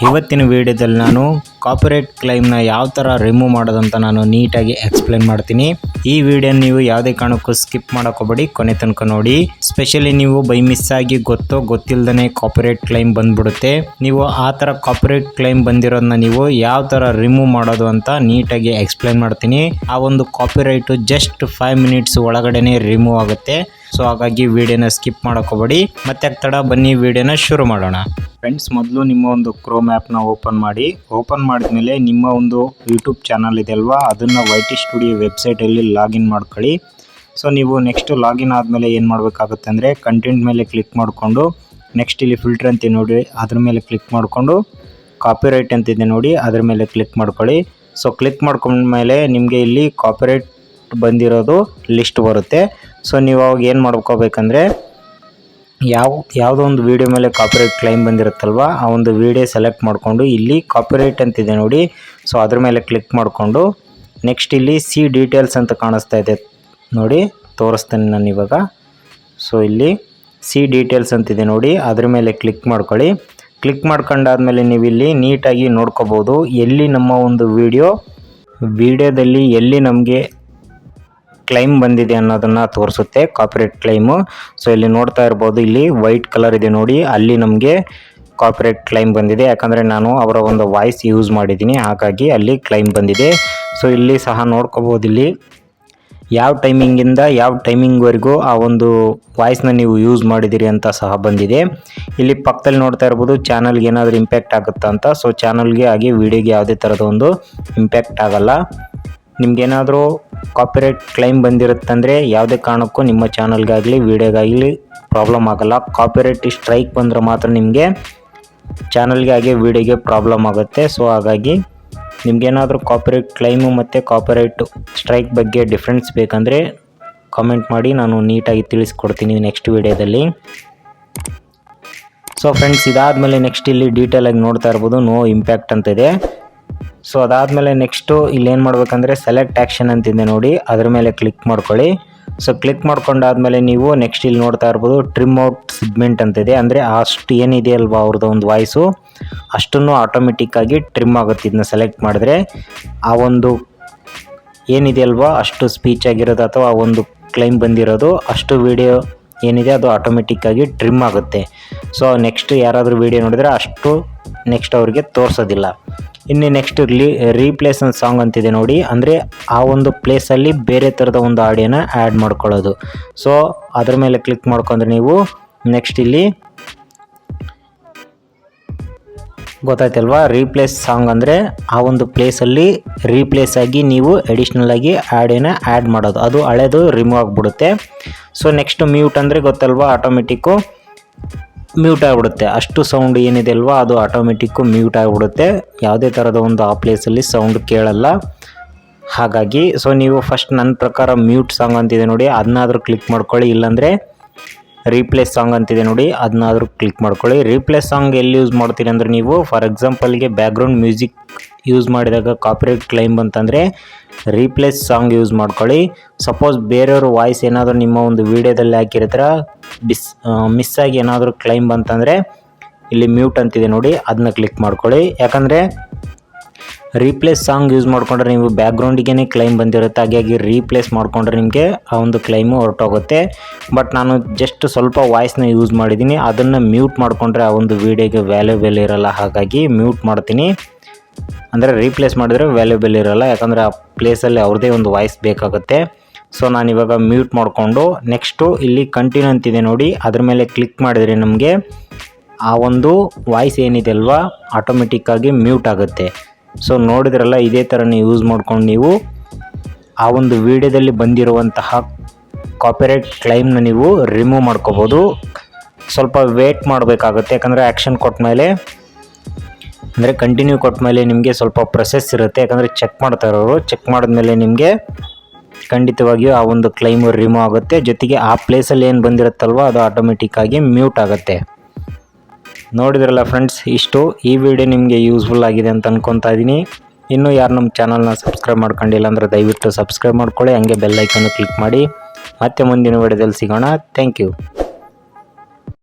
ಇವತ್ತಿನ ವಿಡಿಯೋದಲ್ಲಿ ನಾನು ಕಾಪಿರೈಟ್ ಕ್ಲೈಮ್ನ ಯಾವ ಥರ ರಿಮೂವ್ ಮಾಡೋದಂತ ನಾನು ನೀಟಾಗಿ ಎಕ್ಸ್ಪ್ಲೇನ್ ಮಾಡ್ತೀನಿ. ಈ ವಿಡಿಯೋ ನೀವು ಯಾವುದೇ ಕಾರಣಕ್ಕೂ ಸ್ಕಿಪ್ ಮಾಡೋಕೋಬೇಡಿ, ಕೊನೆ ತನಕ ನೋಡಿ. ಸ್ಪೆಷಲಿ ನೀವು ಬೈ ಮಿಸ್ ಆಗಿ ಗೊತ್ತಿಲ್ಲದೇ ಕಾಪಿರೈಟ್ ಕ್ಲೈಮ್ ಬಂದ್ಬಿಡುತ್ತೆ. ನೀವು ಆ ಥರ ಕಾಪಿರೈಟ್ ಕ್ಲೈಮ್ ಬಂದಿರೋದನ್ನ ನೀವು ಯಾವ ಥರ ರಿಮೂವ್ ಮಾಡೋದು ಅಂತ ನೀಟಾಗಿ ಎಕ್ಸ್ಪ್ಲೇನ್ ಮಾಡ್ತೀನಿ. ಆ ಒಂದು ಕಾಪಿರೈಟು ಜಸ್ಟ್ 5 ಮಿನಿಟ್ಸ್ ಒಳಗಡೆನೆ ರಿಮೂವ್ ಆಗುತ್ತೆ. ಸೊ ಹಾಗಾಗಿ ವಿಡಿಯೋನ ಸ್ಕಿಪ್ ಮಾಡೋಕೋಬೇಡಿ. ಮತ್ತೆ ತಡ ಬನ್ನಿ ವಿಡಿಯೋನ ಶುರು ಮಾಡೋಣ. ಫ್ರೆಂಡ್ಸ್, ಮೊದಲು ನಿಮ್ಮ ಒಂದು ಕ್ರೋಮ್ ಆ್ಯಪ್ನ ಓಪನ್ ಮಾಡಿದ್ಮೇಲೆ ನಿಮ್ಮ ಒಂದು ಯೂಟ್ಯೂಬ್ ಚಾನಲ್ ಇದೆ ಅಲ್ವಾ, ಅದನ್ನು YT ಸ್ಟುಡಿಯೋ ವೆಬ್ಸೈಟಲ್ಲಿ ಲಾಗಿನ್ ಮಾಡ್ಕೊಳ್ಳಿ. ಸೊ ನೀವು ನೆಕ್ಸ್ಟ್ ಲಾಗಿನ್ ಆದಮೇಲೆ ಏನು ಮಾಡಬೇಕಾಗುತ್ತೆ ಅಂದರೆ ಕಂಟೆಂಟ್ ಮೇಲೆ ಕ್ಲಿಕ್ ಮಾಡಿಕೊಂಡು ನೆಕ್ಸ್ಟ್ ಇಲ್ಲಿ ಫಿಲ್ಟರ್ ಅಂತ ನೋಡಿ ಅದ್ರ ಮೇಲೆ ಕ್ಲಿಕ್ ಮಾಡಿಕೊಂಡು ಕಾಪಿರೈಟ್ ಅಂತಿದೆ ನೋಡಿ ಅದ್ರ ಮೇಲೆ ಕ್ಲಿಕ್ ಮಾಡ್ಕೊಳ್ಳಿ. ಸೊ ಕ್ಲಿಕ್ ಮಾಡ್ಕೊಂಡ್ಮೇಲೆ ನಿಮಗೆ ಇಲ್ಲಿ ಕಾಪಿರೈಟ್ ಬಂದಿರೋದು ಲಿಸ್ಟ್ ಬರುತ್ತೆ. ಸೊ ನೀವು ಅವಾಗ ಏನು ಮಾಡ್ಕೋಬೇಕಂದ್ರೆ ಯಾವುದೋ ಒಂದು ವಿಡಿಯೋ ಮೇಲೆ ಕಾಪಿರೈಟ್ ಕ್ಲೈಮ್ ಬಂದಿರುತ್ತಲ್ವ, ಆ ಒಂದು ವಿಡಿಯೋ ಸೆಲೆಕ್ಟ್ ಮಾಡಿಕೊಂಡು ಇಲ್ಲಿ ಕಾಪಿರೈಟ್ ಅಂತಿದೆ ನೋಡಿ, ಸೊ ಅದ್ರ ಮೇಲೆ ಕ್ಲಿಕ್ ಮಾಡಿಕೊಂಡು ನೆಕ್ಸ್ಟ್ ಇಲ್ಲಿ ಸಿ ಡೀಟೇಲ್ಸ್ ಅಂತ ಕಾಣಿಸ್ತಾ ಇದೆ ನೋಡಿ, ತೋರಿಸ್ತೇನೆ ನಾನು ಇವಾಗ. ಸೊ ಇಲ್ಲಿ ಸಿ ಡೀಟೇಲ್ಸ್ ಅಂತಿದೆ ನೋಡಿ, ಅದ್ರ ಮೇಲೆ ಕ್ಲಿಕ್ ಮಾಡ್ಕೊಳ್ಳಿ. ಕ್ಲಿಕ್ ಮಾಡ್ಕೊಂಡಾದ್ಮೇಲೆ ನೀವು ಇಲ್ಲಿ ನೀಟಾಗಿ ನೋಡ್ಕೋಬೋದು ಎಲ್ಲಿ ನಮ್ಮ ಒಂದು ವಿಡಿಯೋದಲ್ಲಿ ಎಲ್ಲಿ ನಮಗೆ ಕ್ಲೈಮ್ ಬಂದಿದೆ ಅನ್ನೋದನ್ನು ತೋರಿಸುತ್ತೆ, ಕಾಪಿರೈಟ್ ಕ್ಲೈಮು. ಸೊ ಇಲ್ಲಿ ನೋಡ್ತಾ ಇರ್ಬೋದು, ಇಲ್ಲಿ ವೈಟ್ ಕಲರ್ ಇದೆ ನೋಡಿ, ಅಲ್ಲಿ ನಮಗೆ ಕಾಪಿರೈಟ್ ಕ್ಲೈಮ್ ಬಂದಿದೆ. ಯಾಕಂದರೆ ನಾನು ಅವರ ಒಂದು ವಾಯ್ಸ್ ಯೂಸ್ ಮಾಡಿದ್ದೀನಿ, ಹಾಗಾಗಿ ಅಲ್ಲಿ ಕ್ಲೈಮ್ ಬಂದಿದೆ. ಸೊ ಇಲ್ಲಿ ಸಹ ನೋಡ್ಕೋಬೋದು, ಇಲ್ಲಿ ಯಾವ ಟೈಮಿಂಗಿಂದ ಯಾವ ಟೈಮಿಂಗ್ವರೆಗೂ ಆ ಒಂದು ವಾಯ್ಸ್ನ ನೀವು ಯೂಸ್ ಮಾಡಿದ್ದೀರಿ ಅಂತ ಸಹ ಬಂದಿದೆ. ಇಲ್ಲಿ ಪಕ್ಕದಲ್ಲಿ ನೋಡ್ತಾ ಇರ್ಬೋದು ಚಾನಲ್ಗೆ ಏನಾದರೂ ಇಂಪ್ಯಾಕ್ಟ್ ಆಗುತ್ತಾ ಅಂತ. ಸೊ ಚಾನಲ್ಗೆ ಹಾಗೆ ವಿಡಿಯೋಗೆ ಯಾವುದೇ ಥರದ ಒಂದು ಇಂಪ್ಯಾಕ್ಟ್ ಆಗಲ್ಲ. ನಿಮ್ಗೇನಾದರೂ ಕಾಪಿರೈಟ್ ಕ್ಲೈಮ್ ಬಂದಿರುತ್ತಂದರೆ ಯಾವುದೇ ಕಾರಣಕ್ಕೂ ನಿಮ್ಮ ಚಾನಲ್ಗಾಗಲಿ ವಿಡಿಯೋಗಾಗಲಿ ಪ್ರಾಬ್ಲಮ್ ಆಗಲ್ಲ. ಕಾಪಿರೈಟ್ ಸ್ಟ್ರೈಕ್ ಬಂದರೆ ಮಾತ್ರ ನಿಮಗೆ ಚಾನಲ್ಗೆ ಹಾಗೆ ವಿಡಿಯೋಗೆ ಪ್ರಾಬ್ಲಮ್ ಆಗುತ್ತೆ. ಸೊ ಹಾಗಾಗಿ ನಿಮಗೇನಾದರೂ ಕಾಪಿರೈಟ್ ಕ್ಲೈಮು ಮತ್ತು ಕಾಪಿರೈಟ್ ಸ್ಟ್ರೈಕ್ ಬಗ್ಗೆ ಡಿಫ್ರೆನ್ಸ್ ಬೇಕಂದರೆ ಕಾಮೆಂಟ್ ಮಾಡಿ, ನಾನು ನೀಟಾಗಿ ತಿಳಿಸ್ಕೊಡ್ತೀನಿ ನೆಕ್ಸ್ಟ್ ವಿಡಿಯೋದಲ್ಲಿ. ಸೊ ಫ್ರೆಂಡ್ಸ್, ಇದಾದಮೇಲೆ ನೆಕ್ಸ್ಟ್ ಇಲ್ಲಿ ಡೀಟೇಲಾಗಿ ನೋಡ್ತಾ ಇರ್ಬೋದು ನೋ ಇಂಪ್ಯಾಕ್ಟ್ ಅಂತಿದೆ. ಸೊ ಅದಾದಮೇಲೆ ನೆಕ್ಸ್ಟು ಇಲ್ಲಿ ಏನು ಮಾಡಬೇಕಂದ್ರೆ ಸೆಲೆಕ್ಟ್ ಆ್ಯಕ್ಷನ್ ಅಂತಿದೆ ನೋಡಿ, ಅದ್ರ ಮೇಲೆ ಕ್ಲಿಕ್ ಮಾಡ್ಕೊಳ್ಳಿ. ಸೊ ಕ್ಲಿಕ್ ಮಾಡ್ಕೊಂಡಾದ್ಮೇಲೆ ನೀವು ನೆಕ್ಸ್ಟ್ ಇಲ್ಲಿ ನೋಡ್ತಾ ಇರ್ಬೋದು ಟ್ರಿಮ್ ಔಟ್ ಸಿಗ್ಮೆಂಟ್ ಅಂತಿದೆ. ಅಂದರೆ ಅಷ್ಟು ಏನಿದೆ ಅಲ್ವಾ ಅವ್ರದ್ದು ಒಂದು ವಾಯ್ಸು ಅಷ್ಟನ್ನು ಆಟೋಮೆಟಿಕ್ಕಾಗಿ ಟ್ರಿಮ್ ಆಗುತ್ತೆ. ಇದನ್ನ ಸೆಲೆಕ್ಟ್ ಮಾಡಿದ್ರೆ ಆ ಒಂದು ಏನಿದೆ ಅಲ್ವಾ ಅಷ್ಟು ಸ್ಪೀಚ್ ಆಗಿರೋದು ಅಥವಾ ಆ ಒಂದು ಕ್ಲೈಮ್ ಬಂದಿರೋದು ಅಷ್ಟು ವಿಡಿಯೋ ಏನಿದೆ ಅದು ಆಟೋಮೆಟಿಕ್ಕಾಗಿ ಟ್ರಿಮ್ ಆಗುತ್ತೆ. ಸೊ ನೆಕ್ಸ್ಟ್ ಯಾರಾದರೂ ವಿಡಿಯೋ ನೋಡಿದರೆ ಅಷ್ಟು ನೆಕ್ಸ್ಟ್ ಅವ್ರಿಗೆ ತೋರಿಸೋದಿಲ್ಲ. ಇನ್ನು ನೆಕ್ಸ್ಟ್ ರೀಪ್ಲೇಸ್ ಅಂತ ಸಾಂಗ್ ಅಂತಿದೆ ನೋಡಿ, ಅಂದರೆ ಆ ಒಂದು ಪ್ಲೇಸಲ್ಲಿ ಬೇರೆ ಥರದ ಒಂದು ಆಡಿಯೋನ ಆ್ಯಡ್ ಮಾಡ್ಕೊಳ್ಳೋದು. ಸೊ ಅದ್ರ ಮೇಲೆ ಕ್ಲಿಕ್ ಮಾಡ್ಕೊಂಡ್ರೆ ನೀವು ನೆಕ್ಸ್ಟ್ ಇಲ್ಲಿ ಗೊತ್ತಾಯ್ತಲ್ವಾ, ರೀಪ್ಲೇಸ್ ಸಾಂಗ್ ಅಂದರೆ ಆ ಒಂದು ಪ್ಲೇಸಲ್ಲಿ ರೀಪ್ಲೇಸ್ ಆಗಿ ನೀವು ಅಡಿಷ್ನಲ್ ಆಗಿ ಆಡಿಯೋನ ಆ್ಯಡ್ ಮಾಡೋದು, ಅದು ಹಳೇದು ರಿಮೂವ್ ಆಗಿಬಿಡುತ್ತೆ. ಸೊ ನೆಕ್ಸ್ಟ್ ಮ್ಯೂಟ್ ಅಂದರೆ ಗೊತ್ತಲ್ವಾ, ಆಟೋಮೆಟಿಕ್ಕು ಮ್ಯೂಟ್ ಆಗಿಬಿಡುತ್ತೆ. ಅಷ್ಟು ಸೌಂಡ್ ಏನಿದೆ ಅಲ್ವಾ ಅದು ಆಟೋಮೆಟಿಕ್ಕು ಮ್ಯೂಟ್ ಆಗಿಬಿಡುತ್ತೆ. ಯಾವುದೇ ಥರದ ಒಂದು ಆ ಪ್ಲೇಸಲ್ಲಿ ಸೌಂಡ್ ಕೇಳಲ್ಲ. ಹಾಗಾಗಿ ಸೊ ನೀವು ಫಸ್ಟ್ ನನ್ನ ಪ್ರಕಾರ ಮ್ಯೂಟ್ ಸಾಂಗ್ ಅಂತಿದೆ ನೋಡಿ ಅದನ್ನಾದರೂ ಕ್ಲಿಕ್ ಮಾಡ್ಕೊಳ್ಳಿ, ಇಲ್ಲಾಂದರೆ ರೀಪ್ಲೇಸ್ ಸಾಂಗ್ ಅಂತಿದೆ ನೋಡಿ ಅದನ್ನಾದರೂ ಕ್ಲಿಕ್ ಮಾಡ್ಕೊಳ್ಳಿ. ರೀಪ್ಲೇಸ್ ಸಾಂಗ್ ಎಲ್ಲಿ ಯೂಸ್ ಮಾಡ್ತೀರಿ ಅಂದರೆ ನೀವು ಫಾರ್ ಎಕ್ಸಾಂಪಲ್ಗೆ ಬ್ಯಾಕ್ಗ್ರೌಂಡ್ ಮ್ಯೂಸಿಕ್ ಯೂಸ್ ಮಾಡಿದಾಗ ಕಾಪಿರೈಟ್ ಕ್ಲೈಮ್ ಬಂತಂದರೆ ರೀಪ್ಲೇಸ್ ಸಾಂಗ್ ಯೂಸ್ ಮಾಡ್ಕೊಳ್ಳಿ. ಸಪೋಸ್ ಬೇರೆಯವರು ವಾಯ್ಸ್ ಏನಾದರೂ ನಿಮ್ಮ ಒಂದು ವಿಡಿಯೋದಲ್ಲಿ ಹಾಕಿರ್ತಾರೆ, ಮಿಸ್ ಆಗಿ ಏನಾದರೂ ಕ್ಲೈಮ್ ಬಂತಂದರೆ ಇಲ್ಲಿ ಮ್ಯೂಟ್ ಅಂತಿದೆ ನೋಡಿ ಅದನ್ನ ಕ್ಲಿಕ್ ಮಾಡ್ಕೊಳ್ಳಿ. ಯಾಕಂದರೆ ರೀಪ್ಲೇಸ್ ಸಾಂಗ್ ಯೂಸ್ ಮಾಡಿಕೊಂಡ್ರೆ ನೀವು ಬ್ಯಾಕ್ಗ್ರೌಂಡಿಗೆ ಕ್ಲೈಮ್ ಬಂದಿರುತ್ತೆ, ಹಾಗಾಗಿ ರೀಪ್ಲೇಸ್ ಮಾಡಿಕೊಂಡ್ರೆ ನಿಮಗೆ ಆ ಒಂದು ಕ್ಲೈಮು ಹೊರಟೋಗುತ್ತೆ. ಬಟ್ ನಾನು ಜಸ್ಟ್ ಸ್ವಲ್ಪ ವಾಯ್ಸ್ನ ಯೂಸ್ ಮಾಡಿದ್ದೀನಿ, ಅದನ್ನು ಮ್ಯೂಟ್ ಮಾಡಿಕೊಂಡ್ರೆ ಆ ಒಂದು ವಿಡಿಯೋಗೆ ವ್ಯಾಲ್ಯೂಬಲ್ ಇರಲ್ಲ, ಹಾಗಾಗಿ ಮ್ಯೂಟ್ ಮಾಡ್ತೀನಿ. ಅಂದರೆ ರೀಪ್ಲೇಸ್ ಮಾಡಿದರೆ ವ್ಯಾಲ್ಯೂಬಲ್ ಇರಲ್ಲ, ಯಾಕಂದರೆ ಆ ಪ್ಲೇಸಲ್ಲಿ ಅವ್ರದ್ದೇ ಒಂದು ವಾಯ್ಸ್ ಬೇಕಾಗುತ್ತೆ. ಸೊ ನಾನಿವಾಗ ಮ್ಯೂಟ್ ಮಾಡಿಕೊಂಡು ನೆಕ್ಸ್ಟು ಇಲ್ಲಿ ಕಂಟಿನ್ಯೂ ಅಂತಿದೆ ನೋಡಿ ಅದ್ರ ಮೇಲೆ ಕ್ಲಿಕ್ ಮಾಡಿದರೆ ನಮಗೆ ಆ ಒಂದು ವಾಯ್ಸ್ ಏನಿದೆ ಅಲ್ವಾ ಆಟೋಮೆಟಿಕ್ಕಾಗಿ ಮ್ಯೂಟ್ ಆಗುತ್ತೆ. ಸೊ ನೋಡಿದ್ರಲ್ಲ, ಇದೇ ಥರನೇ ಯೂಸ್ ಮಾಡ್ಕೊಂಡು ನೀವು ಆ ಒಂದು ವಿಡಿಯೋದಲ್ಲಿ ಬಂದಿರುವಂತಹ ಕಾಪಿರೈಟ್ ಕ್ಲೈಮ್ನ ನೀವು ರಿಮೂವ್ ಮಾಡ್ಕೋಬೋದು. ಸ್ವಲ್ಪ ವೇಟ್ ಮಾಡಬೇಕಾಗುತ್ತೆ, ಯಾಕಂದರೆ ಆ್ಯಕ್ಷನ್ ಕೊಟ್ಟ ಮೇಲೆ ಅಂದರೆ ಕಂಟಿನ್ಯೂ ಕೊಟ್ಟ ಮೇಲೆ ನಿಮಗೆ ಸ್ವಲ್ಪ ಪ್ರೊಸೆಸ್ ಇರುತ್ತೆ. ಯಾಕಂದರೆ ಚೆಕ್ ಮಾಡ್ತಾ ಇರೋರು, ಚೆಕ್ ಮಾಡಿದ್ಮೇಲೆ ನಿಮಗೆ ಖಂಡಿತವಾಗಿಯೂ ಆ ಒಂದು ಕ್ಲೈಮು ರಿಮೂವ್ ಆಗುತ್ತೆ. ಜೊತೆಗೆ ಆ ಪ್ಲೇಸಲ್ಲಿ ಏನು ಬಂದಿರುತ್ತಲ್ವ ಅದು ಆಟೋಮೆಟಿಕ್ಕಾಗಿ ಮ್ಯೂಟ್ ಆಗುತ್ತೆ. ನೋಡಿದ್ರಲ್ಲ ಫ್ರೆಂಡ್ಸ್, ಇಷ್ಟು ಈ ವಿಡಿಯೋ ನಿಮಗೆ ಯೂಸ್ಫುಲ್ ಆಗಿದೆ ಅಂತ ಅನ್ಕೊತಾ ಇದ್ದೀನಿ. ಇನ್ನೂ ಯಾರು ನಮ್ಮ ಚಾನಲ್ನ ಸಬ್ಸ್ಕ್ರೈಬ್ ಮಾಡ್ಕೊಂಡಿಲ್ಲ ಅಂದರೆ ದಯವಿಟ್ಟು ಸಬ್ಸ್ಕ್ರೈಬ್ ಮಾಡ್ಕೊಳ್ಳಿ, ಹಂಗೆ ಬೆಲ್ ಐಕನ್ನು ಕ್ಲಿಕ್ ಮಾಡಿ. ಮತ್ತೆ ಮುಂದಿನ ವಿಡಿಯೋದಲ್ಲಿ ಸಿಗೋಣ. Thank you.